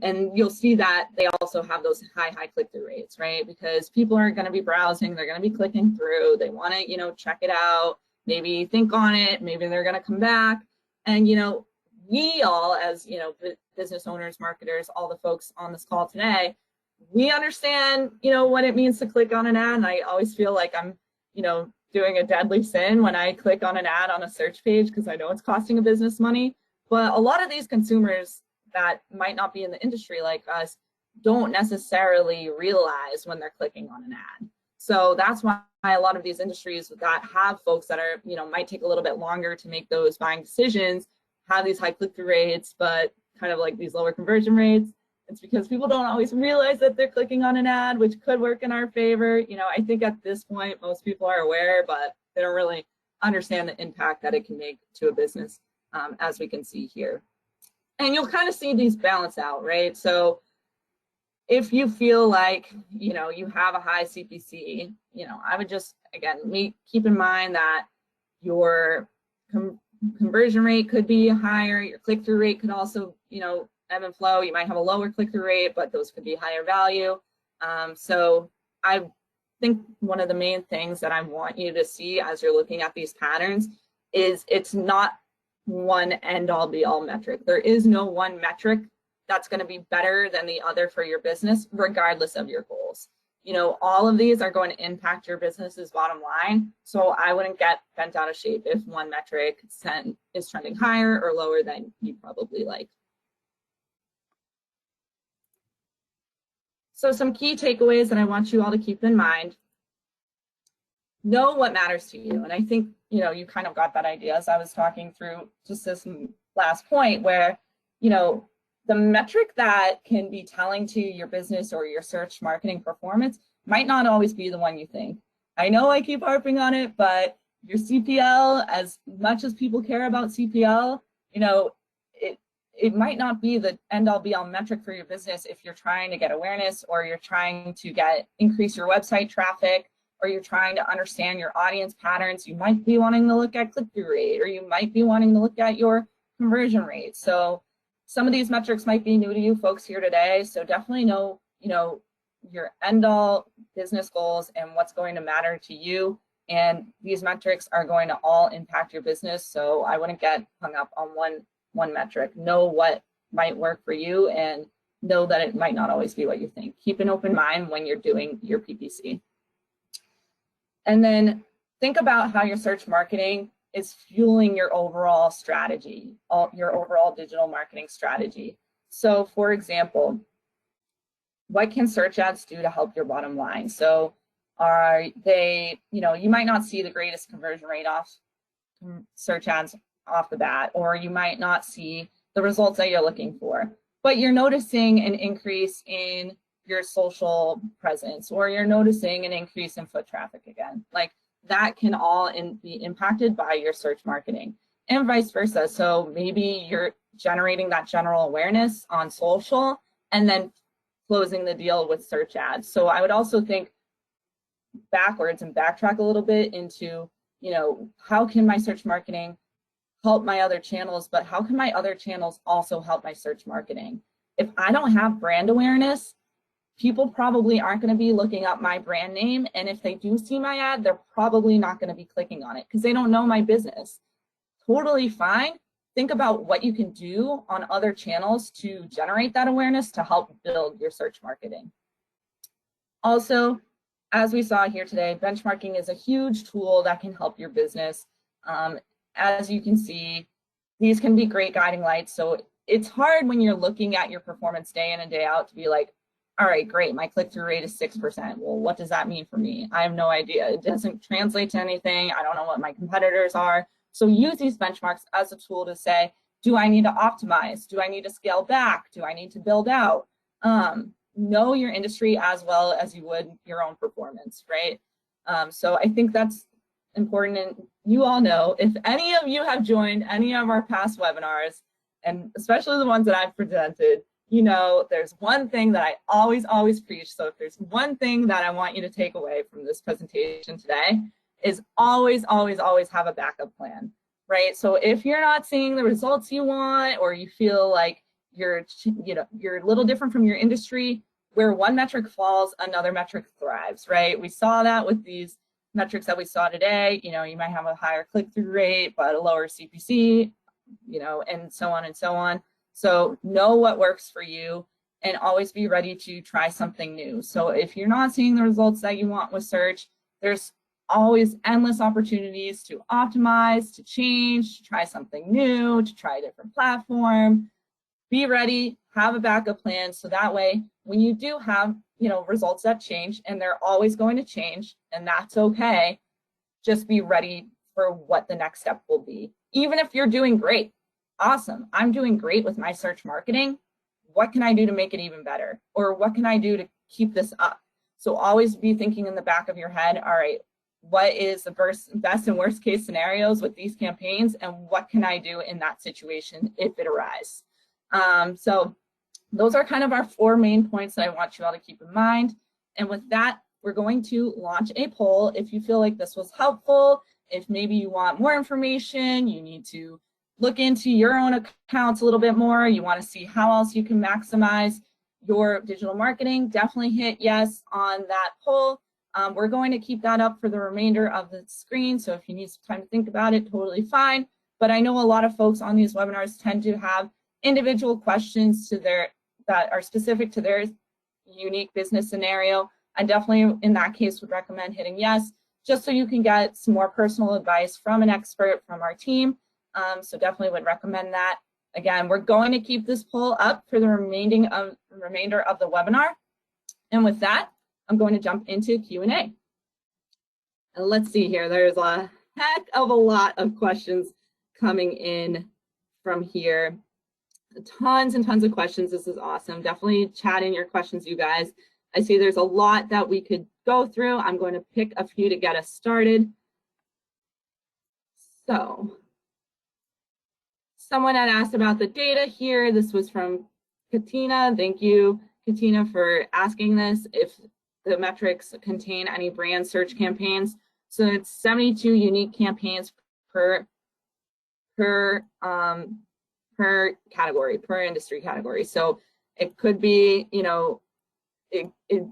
And you'll see that they also have those high click-through rates, right? Because people are going to be browsing, they're going to be clicking through, they want to, check it out, maybe think on it, maybe they're going to come back. And, we all, as, business owners, marketers, all the folks on this call today, we understand, what it means to click on an ad. And I always feel like I'm, doing a deadly sin when I click on an ad on a search page because I know it's costing a business money. But a lot of these consumers that might not be in the industry like us don't necessarily realize when they're clicking on an ad. So that's why a lot of these industries that have folks that are, might take a little bit longer to make those buying decisions have these high click-through rates, but kind of like these lower conversion rates. It's because people don't always realize that they're clicking on an ad, which could work in our favor. I think at this point, most people are aware, but they don't really understand the impact that it can make to a business, as we can see here. And you'll kind of see these balance out, right? So if you feel like, you have a high CPC, I would just, again, keep in mind that your conversion rate could be higher, your click-through rate could also, ebb and flow. You might have a lower click-through rate, but those could be higher value. So I think one of the main things that I want you to see as you're looking at these patterns is it's not one end-all be-all metric. There is no one metric that's going to be better than the other for your business, regardless of your goals. All of these are going to impact your business's bottom line. So I wouldn't get bent out of shape if one metric is trending higher or lower than you probably like. So some key takeaways that I want you all to keep in mind. Know what matters to you. And I think, you kind of got that idea as I was talking through just this last point where, the metric that can be telling to your business or your search marketing performance might not always be the one you think. I know I keep harping on it, but your CPL, as much as people care about CPL, it might not be the end-all be-all metric for your business if you're trying to get awareness, or you're trying to increase your website traffic, or you're trying to understand your audience patterns. You might be wanting to look at click-through rate, or you might be wanting to look at your conversion rate. So some of these metrics might be new to you folks here today. So definitely know, your end-all business goals and what's going to matter to you. And these metrics are going to all impact your business. So I wouldn't get hung up on one metric. Know what might work for you, and know that it might not always be what you think. Keep an open mind when you're doing your PPC. And then think about how your search marketing is fueling your overall strategy, your overall digital marketing strategy. So for example, what can search ads do to help your bottom line? So are they, you might not see the greatest conversion rate off search ads off the bat, or you might not see the results that you're looking for, but you're noticing an increase in your social presence, or you're noticing an increase in foot traffic again. Like that can all be impacted by your search marketing, and vice versa. So maybe you're generating that general awareness on social and then closing the deal with search ads. So I would also think backwards and backtrack a little bit into, how can my search marketing help my other channels, but how can my other channels also help my search marketing? If I don't have brand awareness, people probably aren't going to be looking up my brand name. And if they do see my ad, they're probably not going to be clicking on it because they don't know my business. Totally fine. Think about what you can do on other channels to generate that awareness to help build your search marketing. Also, as we saw here today, benchmarking is a huge tool that can help your business. As you can see, these can be great guiding lights. So it's hard when you're looking at your performance day in and day out to be like, all right, great, my click-through rate is 6%. Well, what does that mean for me? I have no idea. It doesn't translate to anything. I don't know what my competitors are. So use these benchmarks as a tool to say, do I need to optimize? Do I need to scale back? Do I need to build out? Know your industry as well as you would your own performance, right? So I think that's important. And you all know, if any of you have joined any of our past webinars, and especially the ones that I've presented, there's one thing that I always preach. So if there's one thing that I want you to take away from this presentation today, is always have a backup plan, right? So if you're not seeing the results you want, or you feel like you're a little different from your industry, where one metric falls, another metric thrives, right? We saw that with these metrics that we saw today. You might have a higher click-through rate, but a lower CPC, and so on and so on. So know what works for you and always be ready to try something new. So if you're not seeing the results that you want with search, there's always endless opportunities to optimize, to change, to try something new, to try a different platform. Be ready, have a backup plan, so that way when you do have results that change, and they're always going to change, and that's okay, just be ready for what the next step will be. Even if you're doing great, awesome, I'm doing great with my search marketing, what can I do to make it even better? Or what can I do to keep this up? So always be thinking in the back of your head, all right, what is the best and worst case scenarios with these campaigns, and what can I do in that situation if it arises? So those are kind of our 4 main points that I want you all to keep in mind. And with that, we're going to launch a poll. If you feel like this was helpful, if maybe you want more information, you need to look into your own accounts a little bit more, you want to see how else you can maximize your digital marketing, definitely hit yes on that poll. We're going to keep that up for the remainder of the screen, so if you need some time to think about it, totally fine. But I know a lot of folks on these webinars tend to have individual questions that are specific to their unique business scenario. I definitely, in that case, would recommend hitting yes, just so you can get some more personal advice from an expert from our team. So definitely would recommend that. Again, we're going to keep this poll up for the remainder of the webinar. And with that, I'm going to jump into Q&A. And let's see here, there's a heck of a lot of questions coming in from here. Tons and tons of questions. This is awesome. Definitely chat in your questions, you guys. I see there's a lot that we could go through. I'm going to pick a few to get us started. So, someone had asked about the data here. This was from Katina. Thank you, Katina, for asking this. If the metrics contain any brand search campaigns. So it's 72 unique campaigns per category, per industry category. So it could be,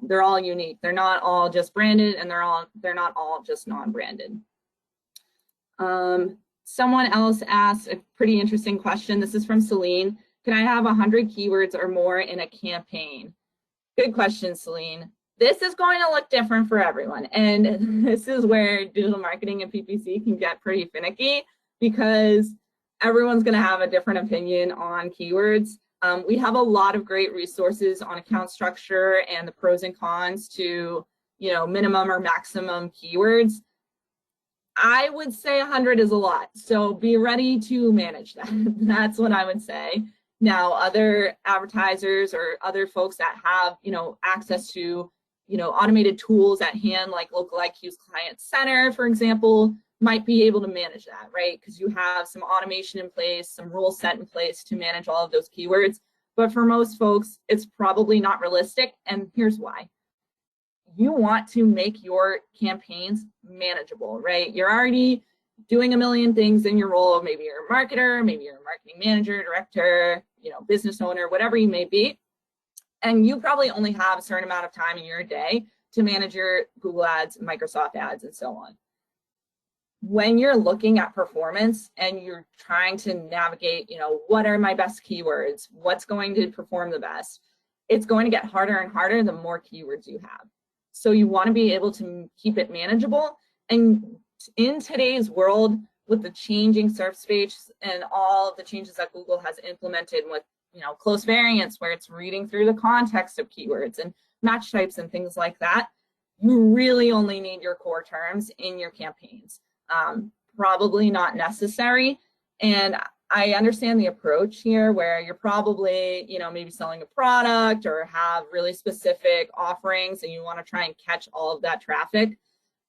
they're all unique. They're not all just branded, and they're not all just non-branded. Someone else asked a pretty interesting question. This is from Celine. Can I have 100 keywords or more in a campaign? Good question, Celine. This is going to look different for everyone. And this is where digital marketing and PPC can get pretty finicky, because everyone's going to have a different opinion on keywords. We have a lot of great resources on account structure and the pros and cons to, minimum or maximum keywords. I would say 100 is a lot, so be ready to manage that. That's what I would say. Now, other advertisers or other folks that have, access to, automated tools at hand, like Local IQ's Client Center, for example, might be able to manage that, right? Because you have some automation in place, some rules set in place to manage all of those keywords. But for most folks, it's probably not realistic, and here's why. You want to make your campaigns manageable, right? You're already doing a million things in your role. Maybe you're a marketer, maybe you're a marketing manager, director, business owner, whatever you may be. And you probably only have a certain amount of time in your day to manage your Google ads, Microsoft ads, and so on. When you're looking at performance and you're trying to navigate, what are my best keywords? What's going to perform the best? It's going to get harder and harder the more keywords you have. So you want to be able to keep it manageable. And in today's world, with the changing search space and all of the changes that Google has implemented with, close variants, where it's reading through the context of keywords and match types and things like that, you really only need your core terms in your campaigns. Probably not necessary. And I understand the approach here where you're probably, maybe selling a product or have really specific offerings and you want to try and catch all of that traffic.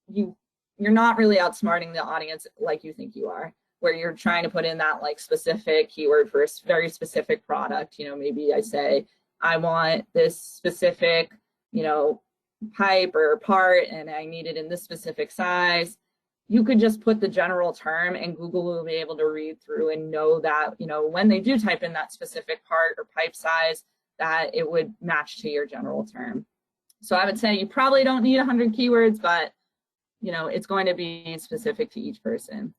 You're not really outsmarting the audience like you think you are, where you're trying to put in that like specific keyword for a very specific product. Maybe I say, I want this specific, pipe or part and I need it in this specific size. You could just put the general term and Google will be able to read through and know that, when they do type in that specific part or pipe size, that it would match to your general term. So I would say you probably don't need 100 keywords, but, it's going to be specific to each person.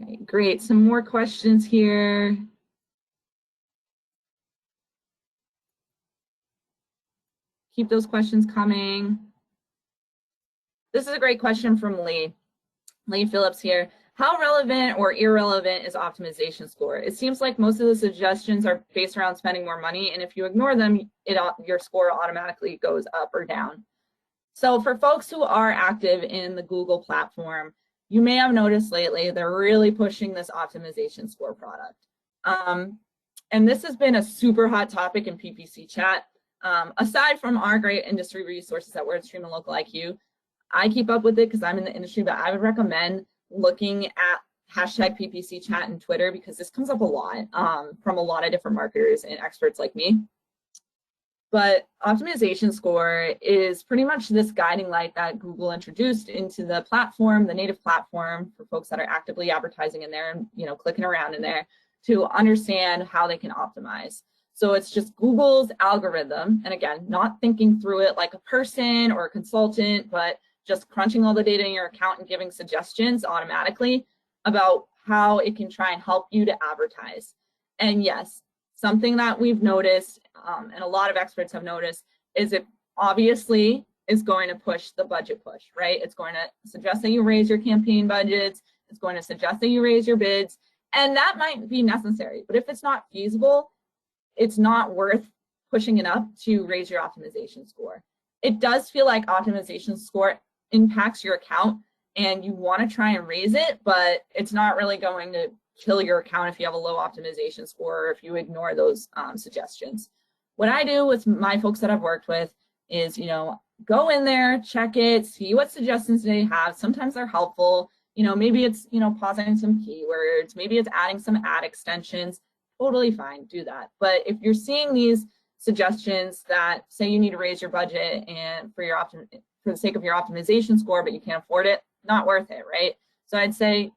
Okay, great. Some more questions here. Keep those questions coming. This is a great question from Lee. Lee Phillips here. How relevant or irrelevant is optimization score? It seems like most of the suggestions are based around spending more money, and if you ignore them, your score automatically goes up or down. So for folks who are active in the Google platform, you may have noticed lately they're really pushing this optimization score product. And this has been a super hot topic in PPC chat. Aside from our great industry resources at WordStream and Local IQ, I keep up with it because I'm in the industry, but I would recommend looking at hashtag PPC chat and Twitter because this comes up a lot from a lot of different marketers and experts like me. But optimization score is pretty much this guiding light that Google introduced into the platform, the native platform for folks that are actively advertising in there and clicking around in there to understand how they can optimize. So it's just Google's algorithm, and again, not thinking through it like a person or a consultant, but just crunching all the data in your account and giving suggestions automatically about how it can try and help you to advertise. And yes, something that we've noticed and a lot of experts have noticed is it obviously is going to push the budget push, right? It's going to suggest that you raise your campaign budgets. It's going to suggest that you raise your bids. And that might be necessary, but if it's not feasible, it's not worth pushing it up to raise your optimization score. It does feel like optimization score impacts your account and you want to try and raise it, but it's not really going to kill your account if you have a low optimization score or if you ignore those suggestions. What I do with my folks that I've worked with is, go in there, check it, see what suggestions they have. Sometimes they're helpful. Maybe it's, pausing some keywords, maybe it's adding some ad extensions. Totally fine, do that. But if you're seeing these suggestions that say you need to raise your budget and for the sake of your optimization score, but you can't afford it, not worth it, right? So I'd say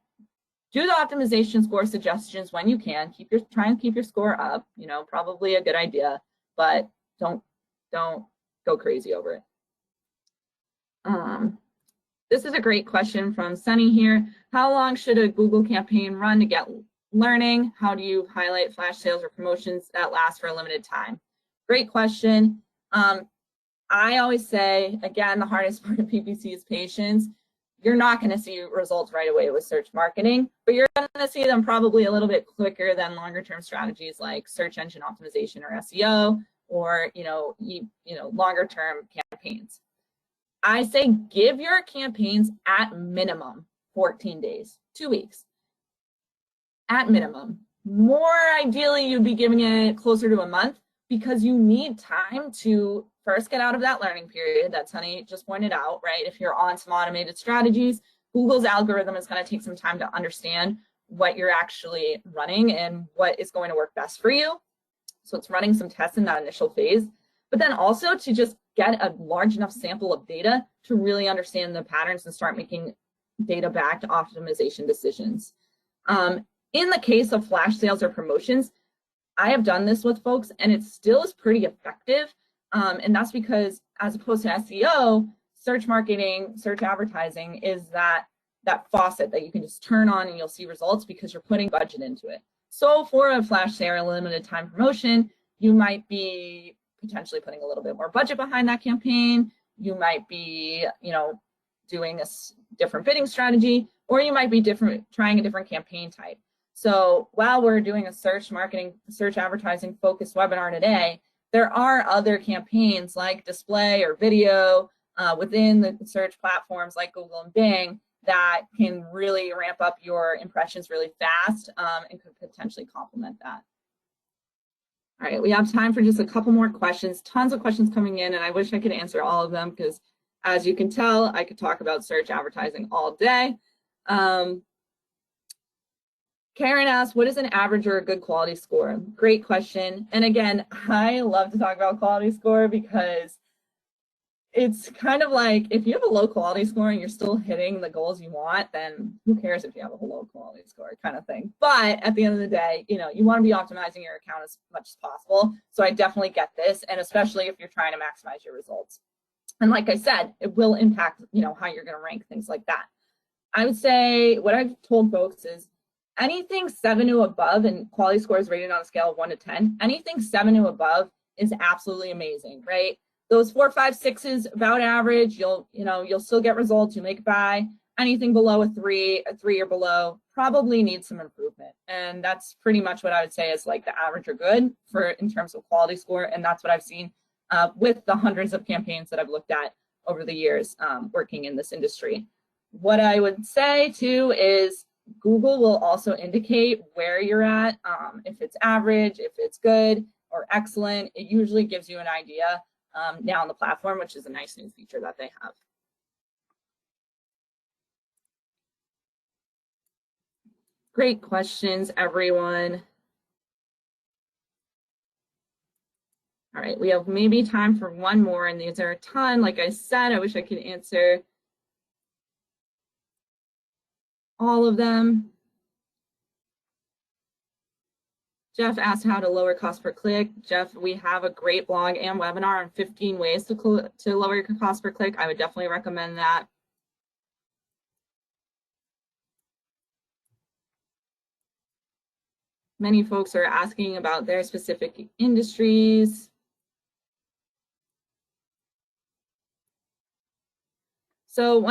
do the optimization score suggestions when you can. Try and keep your score up. Probably a good idea, but don't go crazy over it. This is a great question from Sunny here. How long should a Google campaign run to get learning? How do you highlight flash sales or promotions that last for a limited time? Great question. I always say, again, the hardest part of PPC is patience. you're not going to see results right away with search marketing, but you're going to see them probably a little bit quicker than longer term strategies like search engine optimization or SEO, or longer term campaigns. I say give your campaigns at minimum 14 days, 2 weeks. At minimum. More ideally, you'd be giving it closer to a month, because you need time to first get out of that learning period that Sunny just pointed out, right? If you're on some automated strategies, Google's algorithm is going to take some time to understand what you're actually running and what is going to work best for you. So it's running some tests in that initial phase, but then also to just get a large enough sample of data to really understand the patterns and start making data-backed optimization decisions. In the case of flash sales or promotions, I have done this with folks and it still is pretty effective. And that's because, as opposed to SEO, search marketing, search advertising is that faucet that you can just turn on and you'll see results because you're putting budget into it. So for a flash sale or limited time promotion, you might be potentially putting a little bit more budget behind that campaign. You might be, doing a different bidding strategy, or you might be trying a different campaign type. So while we're doing a search marketing, search advertising focused webinar today, there are other campaigns like display or video within the search platforms like Google and Bing that can really ramp up your impressions really fast and could potentially complement that. All right, we have time for just a couple more questions. Tons of questions coming in, and I wish I could answer all of them because, as you can tell, I could talk about search advertising all day. Karen asked, what is an average or a good quality score? Great question. And again, I love to talk about quality score because it's kind of like, if you have a low quality score and you're still hitting the goals you want, then who cares if you have a low quality score kind of thing. But at the end of the day, you want to be optimizing your account as much as possible. So I definitely get this, and especially if you're trying to maximize your results. And like I said, it will impact, how you're going to rank, things like that. I would say what I've told folks is anything 7 to above, and quality score is rated on a scale of 1 to 10, anything 7 to above is absolutely amazing, right? Those 4, 5, 6s about average, you'll still get results, you make a buy. Anything below a 3 or below probably needs some improvement. And that's pretty much what I would say is like the average or good in terms of quality score. And that's what I've seen with the hundreds of campaigns that I've looked at over the years working in this industry. What I would say too is Google will also indicate where you're at, if it's average, if it's good or excellent. It usually gives you an idea now on the platform, which is a nice new feature that they have. Great questions, everyone. All right, we have maybe time for one more, and these are a ton. Like I said, I wish I could answer all of them. Jeff asked how to lower cost per click. Jeff, we have a great blog and webinar on 15 ways to lower your cost per click. I would definitely recommend that. Many folks are asking about their specific industries. So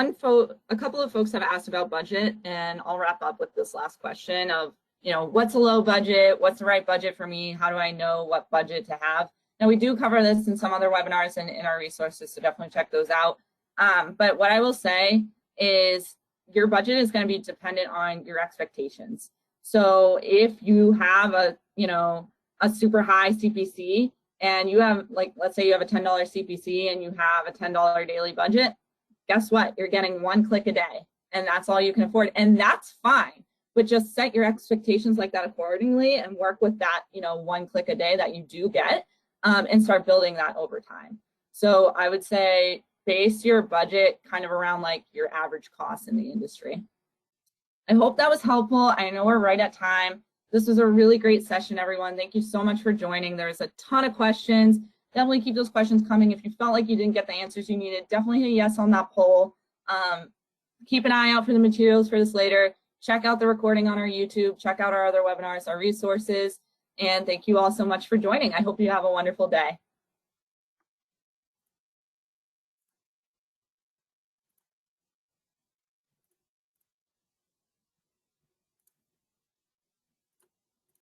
a couple of folks have asked about budget, and I'll wrap up with this last question of, what's a low budget? What's the right budget for me? How do I know what budget to have? Now, we do cover this in some other webinars and in our resources, so definitely check those out. But what I will say is your budget is going to be dependent on your expectations. So if you have a super high CPC and you have, like, let's say you have a $10 CPC and you have a $10 daily budget, guess what? You're getting 1 click a day, and that's all you can afford. And that's fine, but just set your expectations like that accordingly and work with that, 1 click a day that you do get, and start building that over time. So I would say base your budget kind of around like your average cost in the industry. I hope that was helpful. I know we're right at time. This was a really great session, everyone. Thank you so much for joining. There's a ton of questions. Definitely keep those questions coming. If you felt like you didn't get the answers you needed, definitely hit yes on that poll. Keep an eye out for the materials for this later. Check out the recording on our YouTube. Check out our other webinars, our resources. And thank you all so much for joining. I hope you have a wonderful day.